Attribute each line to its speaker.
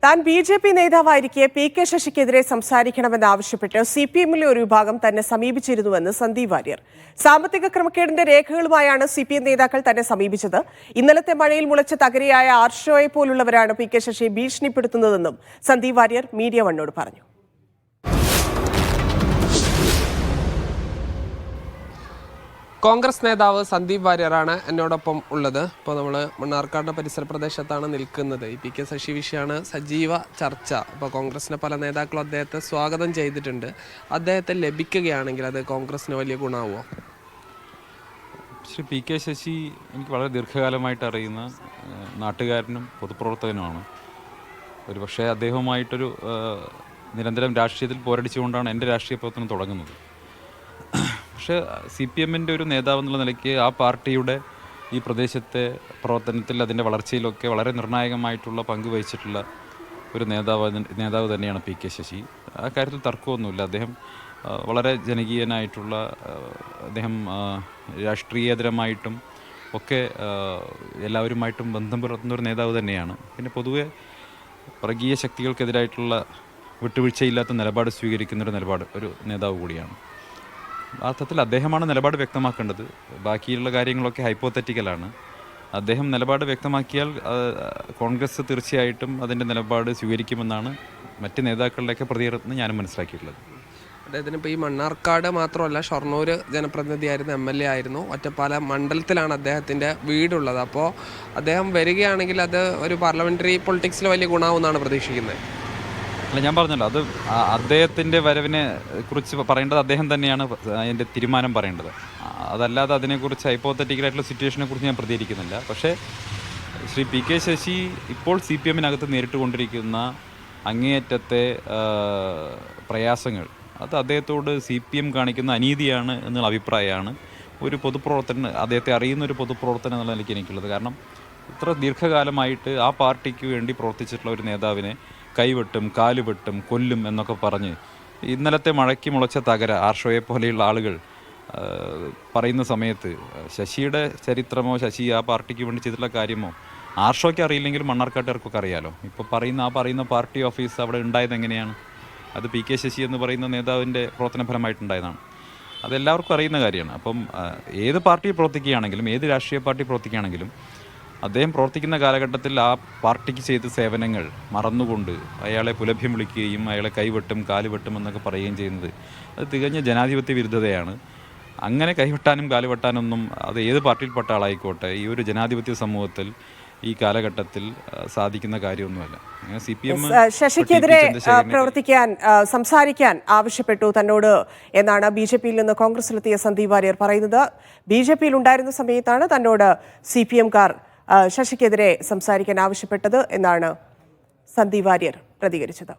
Speaker 1: താൻ BJP. നേതാവായിരിക്കെ P K. ശശിക്കെതിരെ സംസാരിക്കണമെന്നാവശ്യപ്പെട്ട് CPM-ലെ ഒരു വിഭാഗം തന്നെ സമീപിച്ചിരുന്നുവെന്ന് സന്ദീപ് വാര്യർ. സാമ്പത്തിക ക്രമക്കേടിന്റെ രേഖകളുമായാണ് CPM നേതാക്കൾ തന്നെ സമീപിച്ചത്. ഇന്നലത്തെ മഴയിൽ മുളച്ച തകരയായ ആർഷോയെ പോലുള്ളവരാണ് പി.കെ. ശശിയെ ഭീഷണിപ്പെടുത്തുന്നതെന്നും സന്ദീപ് വാര്യർ മീഡിയ വണ്ണോട് പറഞ്ഞു.
Speaker 2: കോൺഗ്രസ് നേതാവ് സന്ദീപ് വാര്യറാണ് എന്നോടൊപ്പം ഉള്ളത്. ഇപ്പോൾ നമ്മൾ മണ്ണാർക്കാട് പരിസര പ്രദേശത്താണ് നിൽക്കുന്നത്. ഈ പി.കെ. ശശി വിഷയമാണ് സജീവ ചർച്ച. ഇപ്പോൾ കോൺഗ്രസിൻ്റെ പല നേതാക്കളും അദ്ദേഹത്തെ സ്വാഗതം ചെയ്തിട്ടുണ്ട്. അദ്ദേഹത്തെ ലഭിക്കുകയാണെങ്കിൽ അത് കോൺഗ്രസിന് വലിയ ഗുണമാവുമോ?
Speaker 3: ശ്രീ പി.കെ. ശശി എനിക്ക് വളരെ ദീർഘകാലമായിട്ട് അറിയുന്ന നാട്ടുകാരനും പൊതുപ്രവർത്തകനുമാണ്. ഒരു പക്ഷേ അദ്ദേഹവുമായിട്ടൊരു നിരന്തരം രാഷ്ട്രീയത്തിൽ പോരടിച്ചുകൊണ്ടാണ് എൻ്റെ രാഷ്ട്രീയ പ്രവർത്തനം തുടങ്ങുന്നത്. പക്ഷേ CPM-ൻ്റെ ഒരു നേതാവ് എന്നുള്ള നിലയ്ക്ക് ആ പാർട്ടിയുടെ ഈ പ്രദേശത്തെ പ്രവർത്തനത്തിൽ അതിൻ്റെ വളർച്ചയിലൊക്കെ വളരെ നിർണായകമായിട്ടുള്ള പങ്ക് വഹിച്ചിട്ടുള്ള ഒരു നേതാവ് തന്നെയാണ് പി.കെ. ശശി. ആ കാര്യത്തിൽ തർക്കമൊന്നുമില്ല. അദ്ദേഹം വളരെ ജനകീയനായിട്ടുള്ള, അദ്ദേഹം രാഷ്ട്രീയേതരമായിട്ടും ഒക്കെ എല്ലാവരുമായിട്ടും ബന്ധം പുലർത്തുന്ന ഒരു നേതാവ് തന്നെയാണ്. പിന്നെ പൊതുവെ വർഗീയ ശക്തികൾക്കെതിരായിട്ടുള്ള വിട്ടുവീഴ്ചയില്ലാത്ത നിലപാട് സ്വീകരിക്കുന്ന ഒരു നേതാവ് കൂടിയാണ്. അർത്ഥത്തിൽ അദ്ദേഹമാണ് നിലപാട് വ്യക്തമാക്കേണ്ടത്. ബാക്കിയുള്ള കാര്യങ്ങളൊക്കെ ഹൈപ്പോത്തറ്റിക്കലാണ്. അദ്ദേഹം നിലപാട് വ്യക്തമാക്കിയാൽ കോൺഗ്രസ് തീർച്ചയായിട്ടും അതിൻ്റെ നിലപാട് സ്വീകരിക്കുമെന്നാണ് മറ്റ് നേതാക്കളുടെയൊക്കെ പ്രതികരണത്തിൽ ഞാനും മനസ്സിലാക്കിയിട്ടുള്ളത്.
Speaker 2: അദ്ദേഹത്തിന് ഇപ്പോൾ ഈ മണ്ണാർക്കാട് മാത്രമല്ല, ഷൊർണൂർ ജനപ്രതിനിധിയായിരുന്നു, MLA ആയിരുന്നു. ഒറ്റപ്പാലം മണ്ഡലത്തിലാണ് അദ്ദേഹത്തിൻ്റെ വീടുള്ളത്. അപ്പോൾ അദ്ദേഹം വരികയാണെങ്കിൽ അത് ഒരു പാർലമെൻ്ററി പൊളിറ്റിക്സിൽ വലിയ ഗുണമാവുമെന്നാണ് പ്രതീക്ഷിക്കുന്നത്.
Speaker 3: അല്ല, ഞാൻ പറഞ്ഞല്ലോ, അത് അദ്ദേഹത്തിൻ്റെ വരവിനെ കുറിച്ച് പറയേണ്ടത് അദ്ദേഹം തന്നെയാണ് അതിൻ്റെ തീരുമാനം പറയേണ്ടത്. അതല്ലാതെ അതിനെക്കുറിച്ച് ഹൈപ്പോത്തറ്റിക്കലായിട്ടുള്ള സിറ്റുവേഷനെ കുറിച്ച് ഞാൻ പ്രതികരിക്കുന്നില്ല. പക്ഷേ ശ്രീ പി.കെ. ശശി ഇപ്പോൾ CPM-നകത്ത് നേരിട്ട് കൊണ്ടിരിക്കുന്ന അങ്ങേയറ്റത്തെ പ്രയാസങ്ങൾ, അത് അദ്ദേഹത്തോട് CPM കാണിക്കുന്ന അനീതിയാണ് എന്നുള്ള അഭിപ്രായമാണ് ഒരു പൊതുപ്രവർത്തകൻ, അദ്ദേഹത്തെ അറിയുന്ന ഒരു പൊതുപ്രവർത്തനം എന്നുള്ള നിലയ്ക്ക് എനിക്കുള്ളത്. കാരണം ഇത്ര ദീർഘകാലമായിട്ട് ആ പാർട്ടിക്ക് വേണ്ടി പ്രവർത്തിച്ചിട്ടുള്ള ഒരു നേതാവിനെ കൈവെട്ടും, കാലുവെട്ടും, കൊല്ലും എന്നൊക്കെ പറഞ്ഞ് ഇന്നലത്തെ മഴയ്ക്ക് മുളച്ച തകര ആർഷോയെ പോലെയുള്ള ആളുകൾ പറയുന്ന സമയത്ത് ശശിയുടെ ചരിത്രമോ ശശി ആ പാർട്ടിക്ക് വേണ്ടി ചെയ്തിട്ടുള്ള കാര്യമോ ആർഷോയ്ക്ക് അറിയില്ലെങ്കിലും മണ്ണാർക്കാട്ടുകാർക്കൊക്കെ അറിയാലോ. ഇപ്പോൾ പറയുന്ന പാർട്ടി ഓഫീസ് അവിടെ ഉണ്ടായത് എങ്ങനെയാണ്? അത് പി.കെ. ശശി എന്ന് പറയുന്ന നേതാവിൻ്റെ പ്രവർത്തന ഫലമായിട്ടുണ്ടായതാണ്. അതെല്ലാവർക്കും അറിയുന്ന കാര്യമാണ്. അപ്പം ഏത് പാർട്ടി പ്രവർത്തിക്കുകയാണെങ്കിലും, ഏത് രാഷ്ട്രീയ പാർട്ടി പ്രവർത്തിക്കുകയാണെങ്കിലും, അദ്ദേഹം പ്രവർത്തിക്കുന്ന കാലഘട്ടത്തിൽ ആ പാർട്ടിക്ക് ചെയ്ത സേവനങ്ങൾ മറന്നുകൊണ്ട് അയാളെ പുലഭ്യം വിളിക്കുകയും അയാളെ കൈവെട്ടും, കാലുവെട്ടും എന്നൊക്കെ പറയുകയും ചെയ്യുന്നത് അത് തികഞ്ഞ ജനാധിപത്യ വിരുദ്ധതയാണ്. അങ്ങനെ കൈവെട്ടാനും കാലുവെട്ടാനൊന്നും അത് ഏത് പാർട്ടിയിൽപ്പെട്ട ആളായിക്കോട്ടെ ഈ ഒരു ജനാധിപത്യ സമൂഹത്തിൽ ഈ കാലഘട്ടത്തിൽ സാധിക്കുന്ന കാര്യമൊന്നുമല്ല.
Speaker 1: ശശിക്കെതിരെ സംസാരിക്കാൻ ആവശ്യപ്പെട്ടു തന്നോട് എന്നാണ് ബി.ജെ.പിയിൽ നിന്ന് കോൺഗ്രസിലെത്തിയ സന്ദീപ് വാര്യർ പറയുന്നത്. ബി.ജെ.പിയിൽ ഉണ്ടായിരുന്ന സമയത്താണ് തന്നോട് CPM-കാർ ശശിക്കെതിരെ സംസാരിക്കാൻ ആവശ്യപ്പെട്ടത് എന്നാണ് സന്ദീപ് വാര്യർ പ്രതികരിച്ചത്.